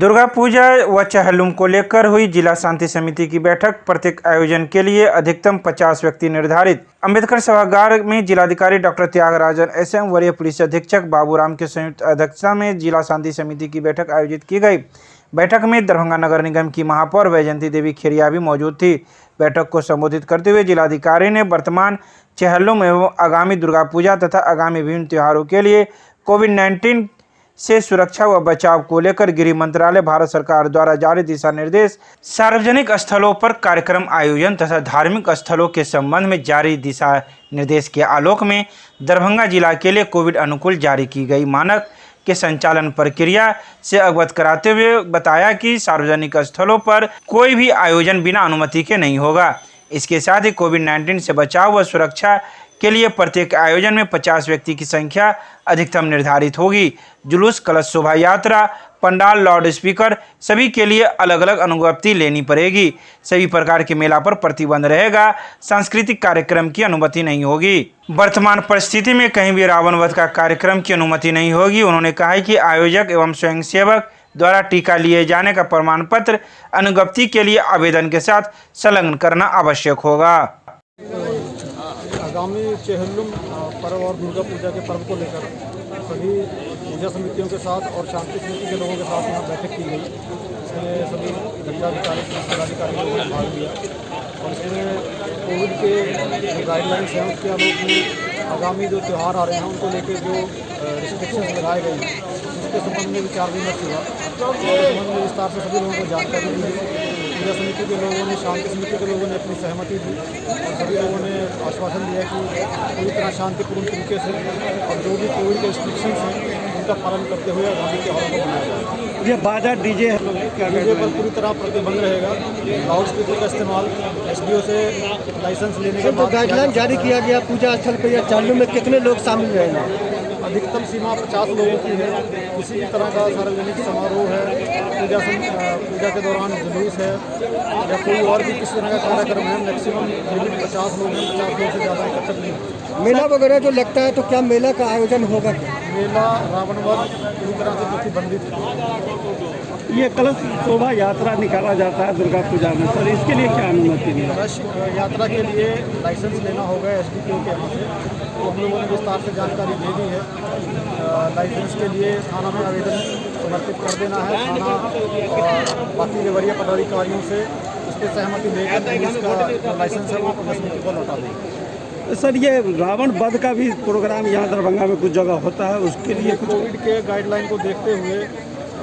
दुर्गा पूजा व चहलुम को लेकर हुई जिला शांति समिति की बैठक। प्रत्येक आयोजन के लिए अधिकतम 50 व्यक्ति निर्धारित। अंबेडकर सभागार में जिलाधिकारी डॉक्टर त्यागराजन एसएम, वरीय पुलिस अधीक्षक बाबूराम के संयुक्त अध्यक्षता में जिला शांति समिति की बैठक आयोजित की गई। बैठक में दरभंगा नगर निगम की महापौर वैजयंती देवी खेरिया भी मौजूद थी। बैठक को संबोधित करते हुए जिलाधिकारी ने वर्तमान चहलुम एवं आगामी दुर्गा पूजा तथा आगामी विभिन्न त्योहारों के लिए कोविड-19 से सुरक्षा व बचाव को लेकर गृह मंत्रालय, भारत सरकार द्वारा जारी दिशा निर्देश, सार्वजनिक स्थलों पर कार्यक्रम आयोजन तथा धार्मिक स्थलों के संबंध में जारी दिशा निर्देश के आलोक में दरभंगा जिला के लिए कोविड अनुकूल जारी की गई मानक के संचालन प्रक्रिया से अवगत कराते हुए बताया कि सार्वजनिक स्थलों पर कोई भी आयोजन बिना अनुमति के नहीं होगा। इसके साथ ही कोविड-19 से बचाव व सुरक्षा के लिए प्रत्येक आयोजन में 50 व्यक्ति की संख्या अधिकतम निर्धारित होगी। जुलूस, कलश शोभा यात्रा, पंडाल, लाउड स्पीकर सभी के लिए अलग अलग अनुमति लेनी पड़ेगी। सभी प्रकार के मेला पर प्रतिबंध रहेगा। सांस्कृतिक कार्यक्रम की अनुमति नहीं होगी। वर्तमान परिस्थिति में कहीं भी रावण वध का कार्यक्रम की अनुमति नहीं होगी। उन्होंने कहा कि आयोजक एवं स्वयंसेवक द्वारा टीका लिए जाने का प्रमाण पत्र अनुज्ञप्ति के लिए आवेदन के साथ संलग्न करना आवश्यक होगा। आगामी चहलुम पर्व और दुर्गा पूजा के पर्व को लेकर सभी पूजा समितियों के साथ और शांति समिति के लोगों के साथ यहाँ बैठक की गई। इसमें सभी दंडाधिकारी, जिलाधिकारी लोगों ने भाग लिया और इसमें कोविड के गाइडलाइंस हैं उसके आलोक में आगामी जो त्यौहार आ रहे हैं उनको लेकर जो रिस्ट्रिक्शंस लगाए गए हैं उसके संबंध में विचार विमर्श हुआ। इस संबंध में विस्तार से सभी लोगों को जानकारी दी। पूजा समिति के लोगों ने, शांति समिति के लोगों ने अपनी सहमति दी और सभी लोगों ने आश्वासन दिया कि पूरी तरह शांतिपूर्ण तरीके से और जो भी कोविड के रिस्ट्रिक्शंस हैं उनका पालन करते हुए आगामी त्योहारों को मनाया जाएगा। ये बाजा डीजे पर पूरी तरह प्रतिबंध रहेगा। लाउड स्पीकर का इस्तेमाल एसडीओ से लाइसेंस लेने के बाद गाइडलाइन जारी किया गया। पूजा स्थल पर या चहलुम में कितने लोग शामिल रहेंगे? अधिकतम सीमा 50 लोगों की है। किसी भी तरह का सार्वजनिक समारोह है, पूजा के दौरान जुलूस है या कोई और भी किसी तरह का कार्यक्रम है, मैक्सिमम लिमिट 50 लोग हैं। 50 लोग से ज़्यादा इकट्ठा नहीं होगा। मेला वगैरह जो लगता है तो क्या मेला का आयोजन होगा क्या? मेला रावण वध पूरी तरह से प्रतिबंधित है। ये कलश शोभा यात्रा निकाला जाता है दुर्गा पूजा में, सर इसके लिए क्या अनुमति नहीं है? कलश यात्रा के लिए लाइसेंस लेना होगा एसडीओ के यहाँ से, तो हम लोगों ने विस्तार से जानकारी दे दी है। लाइसेंस के लिए थाना में आवेदन समर्पित कर देना है। थाना और बाकी वरीय पदाधिकारियों से उस पर सहमति लेकर इसका लाइसेंस है वो पुलिस समिति को लौटा देंगे। सर ये रावण वध का भी प्रोग्राम यहाँ दरभंगा में कुछ जगह होता है, उसके लिए कोविड के गाइडलाइन को देखते हुए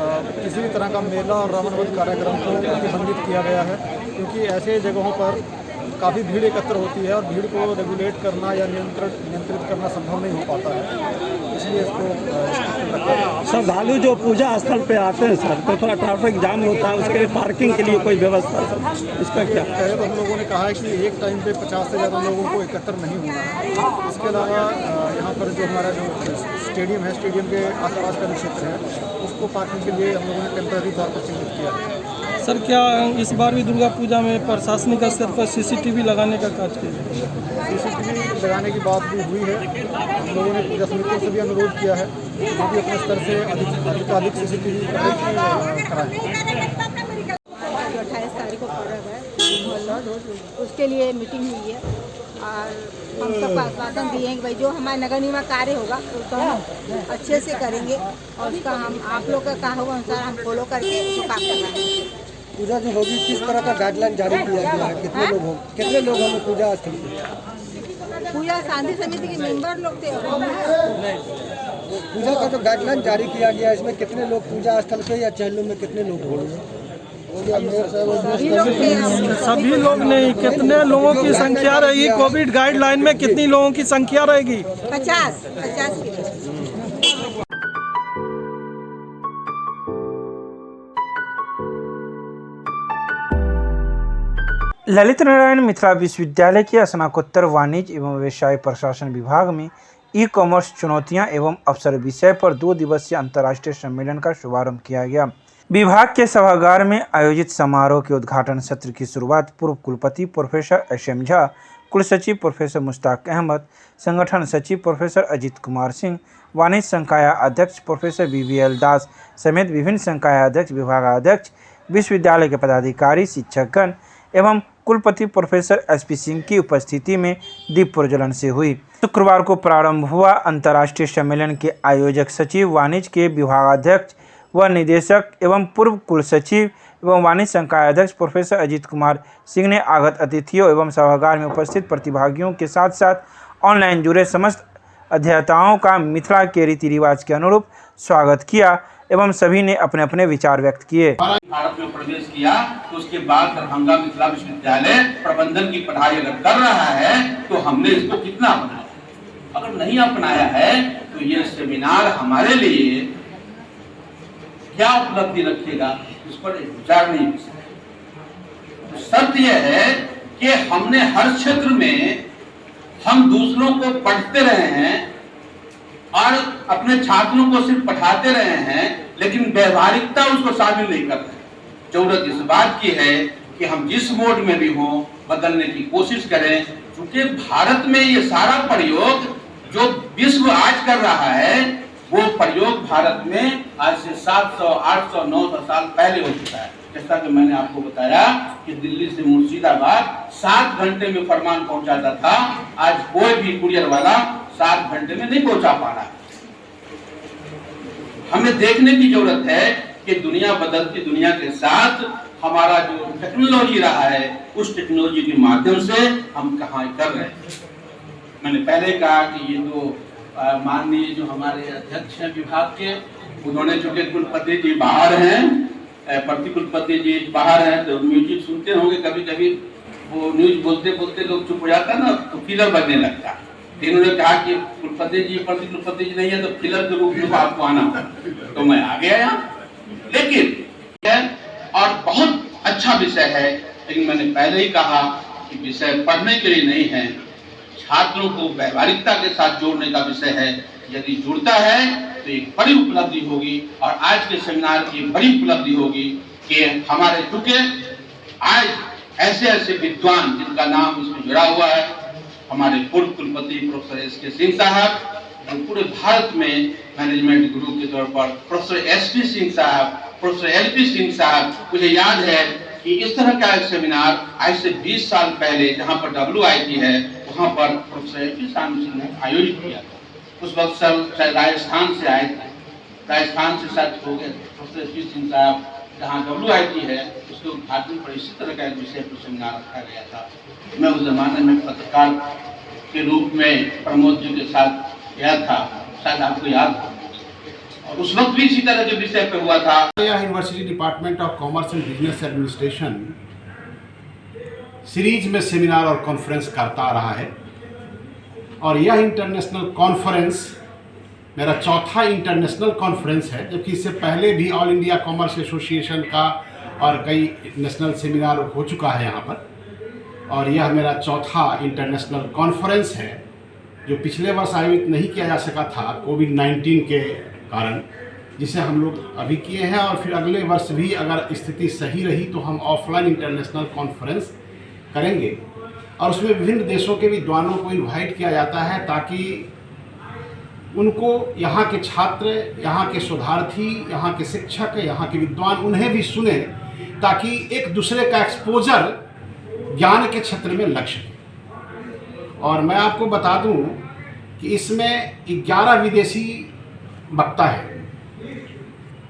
किसी भी तरह का मेला और रावण वध कार्यक्रम को प्रतिबंधित किया गया है, क्योंकि ऐसे जगहों पर काफ़ी भीड़ एकत्र होती है और भीड़ को रेगुलेट करना या नियंत्रित करना संभव नहीं हो पाता है। इसलिए इसको श्रद्धालु जो पूजा स्थल पे आते हैं सर तो थोड़ा ट्रैफिक जाम होता है, उसके लिए पार्किंग के लिए कोई व्यवस्था सर इसका क्या? पहले तो हम लोगों ने कहा है कि एक टाइम पे 50 से ज़्यादा लोगों को एकत्र नहीं होना है। इसके अलावा यहाँ पर जो हमारा जो स्टेडियम है, स्टेडियम के आसपास का जो क्षेत्र है उसको पार्किंग के लिए हम लोगों ने टेम्पररी तौर पर चिन्हित किया है। सर क्या इस बार भी दुर्गा पूजा में प्रशासनिक स्तर पर सीसीटीवी लगाने का कार्य किया? सीसीटीवी लगाने की बात भी हुई है। हम लोगों ने पूजा समितियों से भी अनुरोध किया है वो भी अपने स्तर से अधिक सीसीटीवी कराएं। 28 तारीख को पर्व है, उसके लिए मीटिंग हुई है और हम सबको आश्वासन दिए हैं कि भाई जो हमारा नगर निगम कार्य होगा उसको हम अच्छे से करेंगे और उसका हम आप लोग का कहा हुआ अनुसार हम फॉलो करके उसको काम करवाएंगे। पूजा जो होगी किस तरह का गाइडलाइन जारी किया गया है? कितने लोग होंगे पूजा स्थल पे? पूजा शांति समिति के मेंबर लोग थे। पूजा का जो गाइडलाइन जारी किया गया है इसमें कितने लोग पूजा स्थल पे या चहलुम में कितने लोग होंगे? सभी लोग नहीं, कितने लोगों की संख्या रहेगी? कोविड गाइडलाइन में कितनी लोगों की संख्या रहेगी? 50 ललित नारायण मिथिला विश्वविद्यालय के स्नातकोत्तर वाणिज्य एवं व्यवसाय प्रशासन विभाग में ई कॉमर्स चुनौतियां एवं अवसर विषय पर 2 दिवसीय अंतर्राष्ट्रीय सम्मेलन का शुभारंभ किया गया। विभाग के सभागार में आयोजित समारोह के उद्घाटन सत्र की शुरुआत पूर्व कुलपति प्रोफेसर एसएम झा, कुल सचिव प्रोफेसर मुश्ताक अहमद, संगठन सचिव प्रोफेसर अजीत कुमार सिंह, वाणिज्य संकाय अध्यक्ष प्रोफेसर BBL दास समेत विभिन्न संकाय अध्यक्ष, विभागाध्यक्ष, विश्वविद्यालय के पदाधिकारी, शिक्षकगण एवं कुलपति प्रोफेसर SP सिंह की उपस्थिति में दीप प्रज्वलन से हुई। शुक्रवार को प्रारंभ हुआ अंतर्राष्ट्रीय सम्मेलन के आयोजक सचिव, वाणिज्य के विभागाध्यक्ष व निदेशक एवं पूर्व कुल सचिव एवं वाणिज्य संकाय अध्यक्ष प्रोफेसर अजीत कुमार सिंह ने आगत अतिथियों एवं सभागार में उपस्थित प्रतिभागियों के साथ साथ ऑनलाइन जुड़े समस्त अध्येताओं का मिथिला के रीति रिवाज के अनुरूप स्वागत किया एवं सभी ने अपने अपने विचार व्यक्त किए। भारत में प्रवेश किया तो उसके बाद दरभंगा मिथिला विश्वविद्यालय प्रबंधन की पढ़ाई अगर कर रहा है तो हमने इसको कितना अपनाया, अगर नहीं अपनाया है तो ये सेमिनार हमारे लिए क्या उपलब्धि रखेगा इस पर विचार नहीं हो सकता। शर्त यह है कि हमने हर क्षेत्र में हम दूसरों को पढ़ते रहे हैं और अपने छात्रों को सिर्फ पढ़ाते रहे हैं, लेकिन व्यवहारिकता उसको शामिल नहीं कर रहे। जरूरत इस बात की है कि हम जिस मोड में भी हों बदलने की कोशिश करें, क्योंकि भारत में ये सारा प्रयोग जो विश्व आज कर रहा है वो प्रयोग भारत में आज से 700, 800, 900 साल पहले हो चुका है। जैसा कि मैंने आपको बताया कि दिल्ली से मुर्शिदाबाद 7 घंटे में फरमान पहुंचाता था, आज कोई भी कुरियर वाला 7 घंटे में नहीं पहुंचा पा रहा। हमें देखने की जरूरत है कि दुनिया बदलती दुनिया के साथ हमारा जो टेक्नोलॉजी रहा है उस टेक्नोलॉजी के माध्यम से हम कहाँ कर रहे हैं। मैंने पहले कहा कि ये जो माननीय जो हमारे अध्यक्ष हैं विभाग के, उन्होंने चूंकि कुलपति जी बाहर हैं, प्रति कुलपति जी बाहर हैं, तो म्यूजिक सुनते होंगे कभी कभी, वो न्यूज बोलते बोलते लोग चुप हो जाता ना तो फिलर बनने लगता। इन्होंने कहा कि कुलपति जी प्रति कुलपति जी नहीं है तो फिलर के रूप में आपको आना होगा, तो मैं आ गया यहाँ। लेकिन और बहुत अच्छा विषय है, लेकिन मैंने पहले ही कहा कि विषय पढ़ने के लिए नहीं है, छात्रों को व्यवहारिकता के साथ जोड़ने का विषय है। यदि जुड़ता है तो एक बड़ी उपलब्धि होगी और आज के सेमिनार की बड़ी उपलब्धि होगी कि हमारे चूंकि आज ऐसे ऐसे विद्वान जिनका नाम इसमें जुड़ा हुआ है, हमारे पूर्व कुलपति प्रोफेसर SK सिंह साहब, जो पूरे भारत में मैनेजमेंट गुरु के तौर पर प्रोफेसर SP सिंह साहब, प्रोफेसर LP सिंह साहब, मुझे याद है कि इस तरह का एक सेमिनार आज से 20 साल पहले जहाँ पर WIT है वहाँ पर प्रोफेसर SP सिंह ने आयोजित किया था। उस वक्त सर राजस्थान से आए थे, राजस्थान से शायद हो गए प्रोफेसर SP सिंह साहब, जहाँ WIT है उसके उद्घाटन पर इसी तरह का एक विषय पर सेमिनार रखा गया था। मैं उस जमाने में पत्रकार के रूप में प्रमोद जी के साथ गया था, शायद आपको याद हो, और उस वक्त भी इसी तरह के विषय पे हुआ था। University department of commerce and business administration series में सेमिनार और कॉन्फ्रेंस करता आ रहा है और यह इंटरनेशनल कॉन्फ्रेंस मेरा चौथा इंटरनेशनल कॉन्फ्रेंस है, जबकि इससे पहले भी ऑल इंडिया कॉमर्स एसोसिएशन का और कई नेशनल सेमिनार हो चुका है यहाँ पर, और यह मेरा चौथा इंटरनेशनल कॉन्फ्रेंस है जो पिछले वर्ष आयोजित नहीं किया जा सका था कोविड-19 के कारण, जिसे हम लोग अभी किए हैं। और फिर अगले वर्ष भी अगर स्थिति सही रही तो हम ऑफलाइन इंटरनेशनल कॉन्फ्रेंस करेंगे और उसमें विभिन्न देशों के विद्वानों को इनवाइट किया जाता है ताकि उनको यहाँ के छात्र, यहाँ के शोधार्थी, यहाँ के शिक्षक, यहाँ के विद्वान उन्हें भी सुने, ताकि एक दूसरे का एक्सपोजर ज्ञान के क्षेत्र में लग सके। और मैं आपको बता दूं कि इसमें 11 विदेशी वक्ता है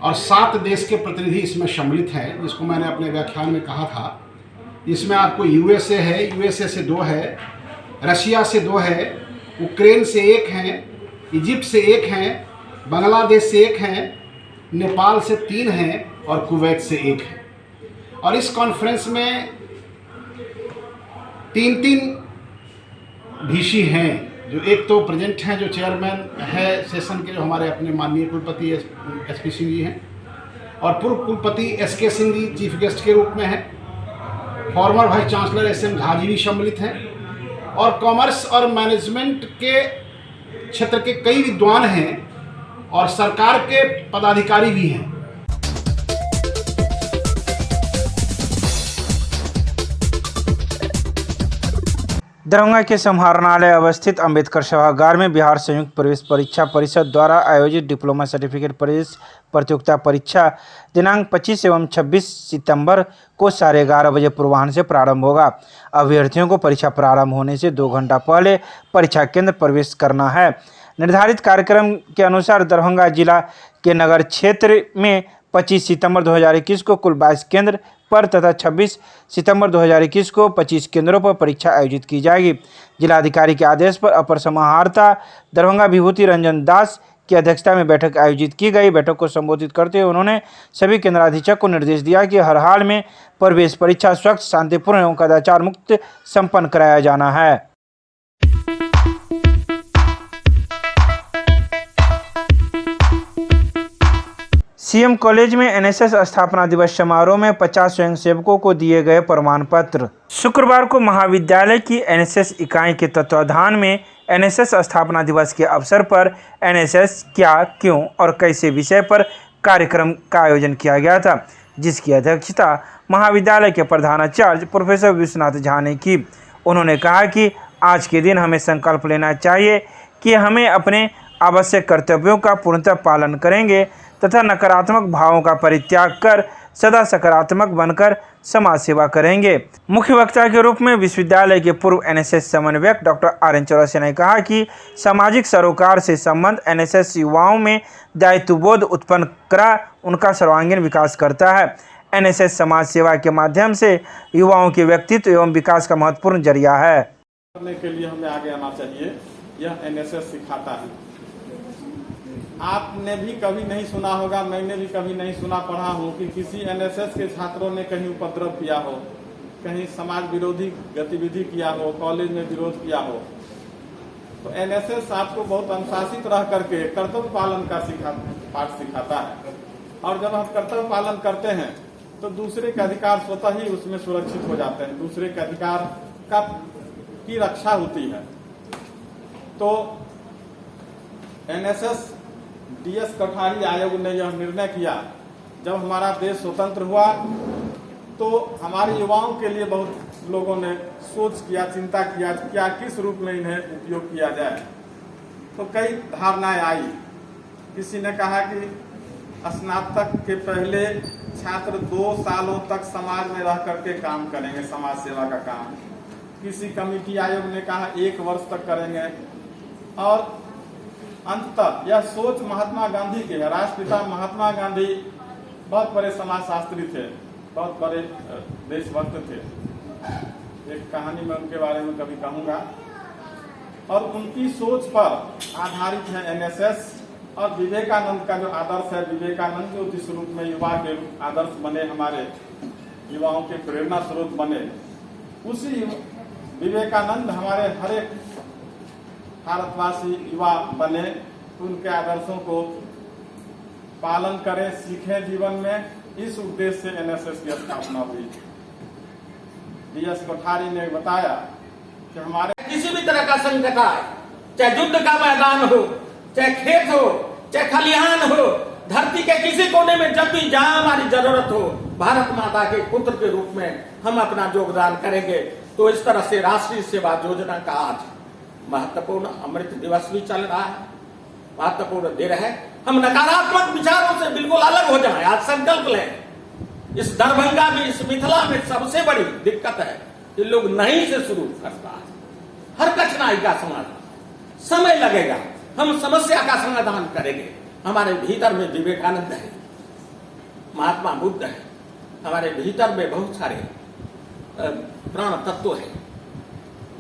और 7 देश के प्रतिनिधि इसमें सम्मिलित हैं, जिसको मैंने अपने व्याख्यान में कहा था। इसमें आपको USA है, USA से 2 है, रशिया से 2 है, यूक्रेन से 1 हैं, इजिप्ट से 1 हैं, बांग्लादेश से 1 हैं, नेपाल से 3 हैं और कुवैत से 1 है। और इस कॉन्फ्रेंस में 3 VC हैं, जो एक तो प्रेजेंट हैं, जो चेयरमैन है सेशन के, जो हमारे अपने माननीय कुलपति SP सिंह जी हैं, और पूर्व कुलपति SK Singh ji chief guest के रूप में हैं, former vice chancellor SM Jha ji भी सम्मिलित हैं, और कॉमर्स और मैनेजमेंट के क्षेत्र के कई विद्वान हैं और सरकार के पदाधिकारी भी हैं। दरभंगा के समाहरणालय अवस्थित अंबेडकर सभागार में बिहार संयुक्त प्रवेश परीक्षा परिषद द्वारा आयोजित डिप्लोमा सर्टिफिकेट प्रवेश प्रतियोगिता परीक्षा दिनांक 25 एवं 26 सितंबर को 11:30 बजे पूर्वाह्न से प्रारंभ होगा। अभ्यर्थियों को परीक्षा प्रारंभ होने से 2 घंटा पहले परीक्षा केंद्र प्रवेश करना है। निर्धारित कार्यक्रम के अनुसार दरभंगा जिला के नगर क्षेत्र में 25 सितंबर 2021 को कुल 22 केंद्र पर तथा 26 सितंबर 2021 को 25 केंद्रों पर परीक्षा आयोजित की जाएगी। जिलाधिकारी के आदेश पर अपर समाहर्ता दरभंगा विभूति रंजन दास की अध्यक्षता में बैठक आयोजित की गई। बैठक को संबोधित करते हुए उन्होंने सभी केंद्राधीक्षक को निर्देश दिया कि हर हाल में प्रवेश परीक्षा स्वच्छ, शांतिपूर्ण एवं कदाचार मुक्त संपन्न कराया जाना है। सीएम कॉलेज में एनएसएस स्थापना दिवस समारोह में 50 स्वयंसेवकों को दिए गए प्रमाण पत्र। शुक्रवार को महाविद्यालय की एनएसएस इकाई के तत्वाधान में एनएसएस स्थापना दिवस के अवसर पर एनएसएस क्या, क्यों और कैसे विषय पर कार्यक्रम का आयोजन किया गया था, जिसकी अध्यक्षता महाविद्यालय के प्रधानाचार्य प्रोफेसर विश्वनाथ झा ने की। उन्होंने कहा कि आज के दिन हमें संकल्प लेना चाहिए कि हमें अपने आवश्यक कर्तव्यों का पूर्णतः पालन करेंगे तथा नकारात्मक भावों का परित्याग कर सदा सकारात्मक बनकर समाज सेवा करेंगे। मुख्य वक्ता के रूप में विश्वविद्यालय के पूर्व एनएसएस समन्वयक डॉक्टर आर.एन. चौरसिया ने कहा कि सामाजिक सरोकार से संबंध एनएसएस युवाओं में दायित्वबोध उत्पन्न करा उनका सर्वांगीण विकास करता है। एनएसएस समाज सेवा के माध्यम से युवाओं के व्यक्तित्व एवं विकास का महत्वपूर्ण जरिया है। करने के लिए हमें आगे आना चाहिए, यह एनएसएस सिखाता है। आपने भी कभी नहीं सुना होगा, मैंने भी कभी नहीं सुना पढ़ा हूँ कि किसी एनएसएस के छात्रों ने कहीं उपद्रव किया हो, कहीं समाज विरोधी गतिविधि किया हो, कॉलेज में विरोध किया हो। तो एनएसएस आपको बहुत अनुशासित रह करके कर्तव्य पालन का पाठ सिखाता है। और जब हम कर्तव्य पालन करते हैं तो दूसरे के अधिकार स्वतः ही उसमें सुरक्षित हो जाते हैं, दूसरे के अधिकार की रक्षा होती है। तो एनएसएस डीएस कोठारी आयोग ने यह निर्णय किया, जब हमारा देश स्वतंत्र हुआ तो हमारे युवाओं के लिए बहुत लोगों ने सोच किया, चिंता किया क्या किस रूप में इन्हें उपयोग किया जाए। तो कई धारणाएं आई। किसी ने कहा कि स्नातक के पहले छात्र 2 सालों तक समाज में रह करके काम करेंगे, समाज सेवा का काम। किसी कमेटी आयोग ने कहा 1 वर्ष तक करेंगे। और अंततः यह सोच महात्मा गांधी की है। राष्ट्रपिता महात्मा गांधी बहुत बड़े समाजशास्त्री थे, बहुत बड़े देशभक्त थे। एक कहानी मैं उनके बारे में कभी कहूँगा। और उनकी सोच पर आधारित है एनएसएस। और विवेकानंद का जो आदर्श है, विवेकानंद जो जिस रूप में युवा के आदर्श बने, हमारे युवाओं के प्रेरणा स्रोत बने, उसी विवेकानंद हमारे हर एक भारतवासी युवा बने, उनके आदर्शों को पालन करें, सीखें जीवन में। इस उद्देश्य से एनएसएस की स्थापना हुई। डीएस कोठारी ने बताया कि हमारे किसी भी तरह का संकट आए, चाहे युद्ध का मैदान हो, चाहे खेत हो, चाहे खलिहान हो, धरती के किसी कोने में जब भी जहां हमारी जरूरत हो, भारत माता के पुत्र के रूप में हम अपना योगदान करेंगे। तो इस तरह से राष्ट्रीय सेवा योजना का आज महत्वपूर्ण अमृत दिवस भी चल रहा है, महत्वपूर्ण दिन है। हम नकारात्मक विचारों से बिल्कुल अलग हो जाएं, आज संकल्प लें। इस दरभंगा में, इस मिथिला में सबसे बड़ी दिक्कत है कि लोग नहीं से शुरू करता है। हर कठिनाई का समाधान समय लगेगा, हम समस्या का समाधान करेंगे। हमारे भीतर में विवेकानंद है, महात्मा बुद्ध है, हमारे भीतर में बहुत सारे प्राण तत्व है।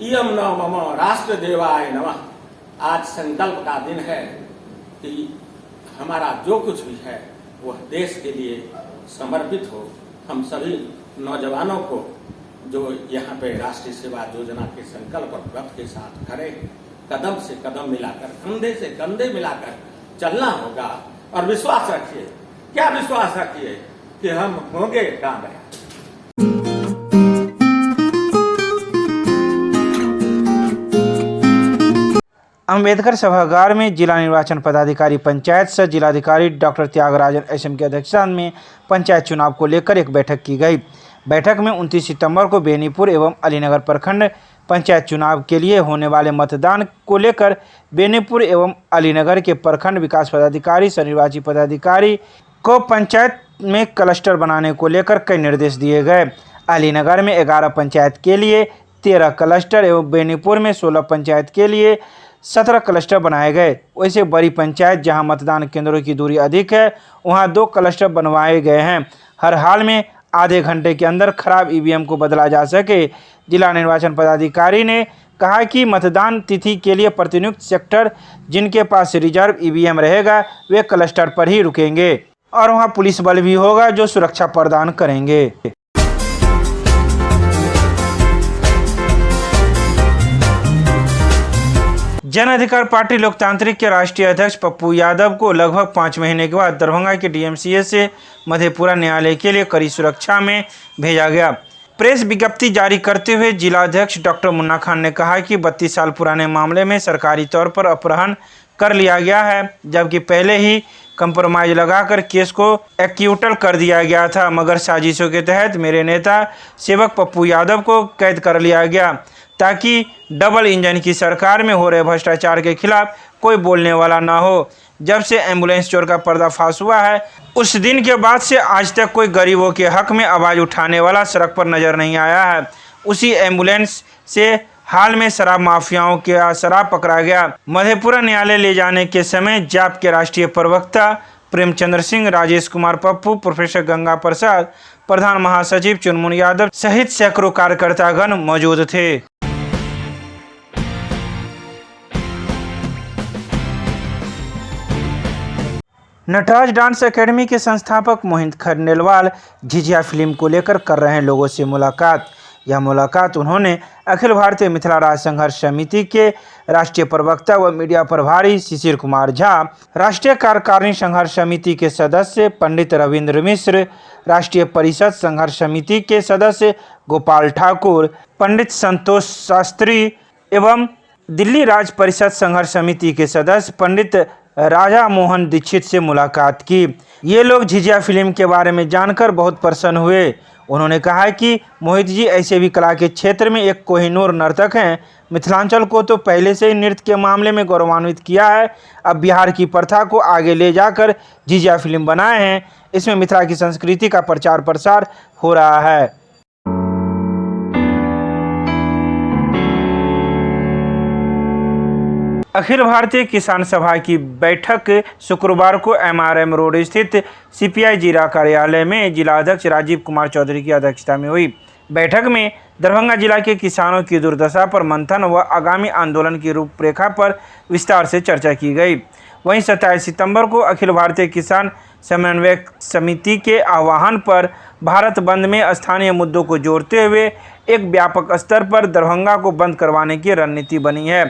इयम नव मम राष्ट्र देवाय नमः। आज संकल्प का दिन है कि हमारा जो कुछ भी है वह देश के लिए समर्पित हो। हम सभी नौजवानों को जो यहाँ पे राष्ट्रीय सेवा योजना के संकल्प और व्रत के साथ खड़े, कदम से कदम मिलाकर, कंधे से कंधे मिलाकर चलना होगा। और विश्वास रखिए, क्या विश्वास रखिए कि हम होंगे कामयाब। अंबेडकर सभागार में जिला निर्वाचन पदाधिकारी पंचायत सह जिलाधिकारी डॉक्टर त्यागराजन एसएम की अध्यक्षता में पंचायत चुनाव को लेकर एक बैठक की गई। बैठक में 29 सितंबर को बेनीपुर एवं अलीनगर प्रखंड पंचायत चुनाव के लिए होने वाले मतदान को लेकर बेनीपुर एवं अलीनगर के प्रखंड विकास पदाधिकारी सह निर्वाची पदाधिकारी को पंचायत में क्लस्टर बनाने को लेकर कई निर्देश दिए गए। अलीनगर में 11 पंचायत के लिए 13 क्लस्टर एवं बेनीपुर में 16 पंचायत के लिए 17 क्लस्टर बनाए गए। वैसे बड़ी पंचायत जहां मतदान केंद्रों की दूरी अधिक है वहां 2 क्लस्टर बनवाए गए हैं। हर हाल में आधे घंटे के अंदर खराब ईवीएम को बदला जा सके। जिला निर्वाचन पदाधिकारी ने कहा कि मतदान तिथि के लिए प्रतिनियुक्त सेक्टर जिनके पास रिजर्व ईवीएम रहेगा वे क्लस्टर पर ही रुकेंगे और वहां पुलिस बल भी होगा जो सुरक्षा प्रदान करेंगे। जन अधिकार पार्टी लोकतांत्रिक के राष्ट्रीय अध्यक्ष पप्पू यादव को लगभग 5 महीने के बाद दरभंगा के डीएमसीए से मधेपुरा न्यायालय के लिए कड़ी सुरक्षा में भेजा गया। प्रेस विज्ञप्ति जारी करते हुए जिला अध्यक्ष डॉक्टर मुन्ना खान ने कहा कि 32 साल पुराने मामले में सरकारी तौर पर अपहरण कर लिया गया है, जबकि पहले ही कंप्रोमाइज लगाकर केस को एक्यूटल कर दिया गया था, मगर साजिशों के तहत मेरे नेता सेवक पप्पू यादव को कैद कर लिया गया ताकि डबल इंजन की सरकार में हो रहे भ्रष्टाचार के खिलाफ कोई बोलने वाला ना हो। जब से एम्बुलेंस चोर का पर्दाफाश हुआ है उस दिन के बाद से आज तक कोई गरीबों के हक में आवाज़ उठाने वाला सड़क पर नजर नहीं आया है। उसी एम्बुलेंस से हाल में शराब माफियाओं के शराब पकड़ा गया। मधेपुरा न्यायालय ले जाने के समय जाप के राष्ट्रीय प्रवक्ता प्रेमचंद्र सिंह, राजेश कुमार पप्पू, प्रोफेसर गंगा प्रसाद, प्रधान महासचिव चुनमुन यादव सहित सैकड़ों कार्यकर्तागण मौजूद थे। नटराज डांस एकेडमी के संस्थापक मोहित खंडेलवाल झिझिया फिल्म को लेकर कर रहे हैं लोगों से मुलाकात। यह मुलाकात उन्होंने अखिल भारतीय मिथिला राज्य संघर्ष समिति के राष्ट्रीय प्रवक्ता व मीडिया प्रभारी शिशिर कुमार झा, राष्ट्रीय कार्यकारिणी संघर्ष समिति के सदस्य पंडित रविंद्र मिश्र, राष्ट्रीय परिषद संघर्ष समिति के सदस्य गोपाल ठाकुर, पंडित संतोष शास्त्री एवं दिल्ली राज्य परिषद संघर्ष समिति के सदस्य पंडित राजा मोहन दीक्षित से मुलाकात की। ये लोग झिझिया फिल्म के बारे में जानकर बहुत प्रसन्न हुए। उन्होंने कहा कि मोहित जी ऐसे भी कला के क्षेत्र में एक कोहिनूर नर्तक हैं। मिथिलांचल को तो पहले से ही नृत्य के मामले में गौरवान्वित किया है, अब बिहार की प्रथा को आगे ले जाकर झिझिया फिल्म बनाए हैं। इसमें मिथिला की संस्कृति का प्रचार प्रसार हो रहा है। अखिल भारतीय किसान सभा की बैठक शुक्रवार को एमआरएम रोड स्थित सीपीआई जिला कार्यालय में जिला अध्यक्ष राजीव कुमार चौधरी की अध्यक्षता में हुई। बैठक में दरभंगा जिला के किसानों की दुर्दशा पर मंथन व आगामी आंदोलन की रूपरेखा पर विस्तार से चर्चा की गई। वहीं 27 सितंबर को अखिल भारतीय किसान समन्वय समिति के आह्वान पर भारत बंद में स्थानीय मुद्दों को जोड़ते हुए एक व्यापक स्तर पर दरभंगा को बंद करवाने की रणनीति बनी है।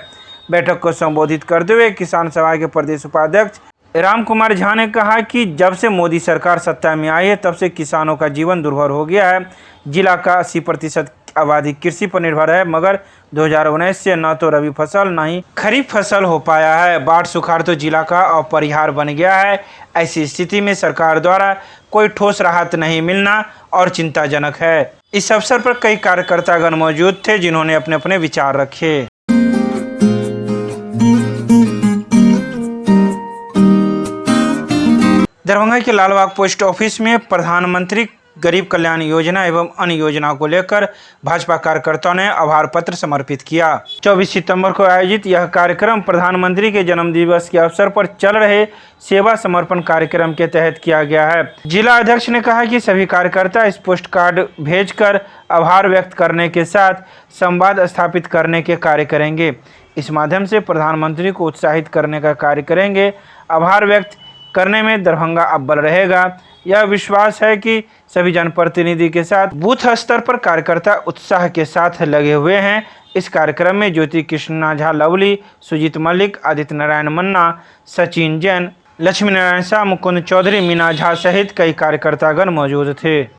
बैठक को संबोधित करते हुए किसान सभा के प्रदेश उपाध्यक्ष राम कुमार झा ने कहा कि जब से मोदी सरकार सत्ता में आई है तब से किसानों का जीवन दुर्भर हो गया है। जिला का 80% आबादी कृषि पर निर्भर है, मगर 2019 से न तो रबी फसल न ही खरीफ फसल हो पाया है। बाढ़ सुखाड़ तो जिला का अपरिहार्य बन गया है। ऐसी स्थिति में सरकार द्वारा कोई ठोस राहत नहीं मिलना और चिंताजनक है। इस अवसर पर कई कार्यकर्तागण मौजूद थे जिन्होंने अपने अपने विचार रखे। दरभंगा के लालबाग पोस्ट ऑफिस में प्रधानमंत्री गरीब कल्याण योजना एवं अन्य योजनाओं को लेकर भाजपा कार्यकर्ताओं ने आभार पत्र समर्पित किया। 24 सितंबर को आयोजित यह कार्यक्रम प्रधानमंत्री के जन्मदिवस के अवसर पर चल रहे सेवा समर्पण कार्यक्रम के तहत किया गया है। जिला अध्यक्ष ने कहा कि सभी कार्यकर्ता इस पोस्ट कार्ड भेजकर आभार व्यक्त करने के साथ संवाद स्थापित करने के कार्य करेंगे। इस माध्यम से प्रधानमंत्री को उत्साहित करने का कार्य करेंगे। आभार व्यक्त करने में दरभंगा अव्वल रहेगा। यह विश्वास है कि सभी जनप्रतिनिधि के साथ बूथ स्तर पर कार्यकर्ता उत्साह के साथ लगे हुए हैं। इस कार्यक्रम में ज्योति कृष्णा झा लवली, सुजीत मलिक, आदित्य नारायण मन्ना, सचिन जैन, लक्ष्मी नारायण शाह, मुकुंद चौधरी, मीना झा सहित कई कार्यकर्तागण मौजूद थे।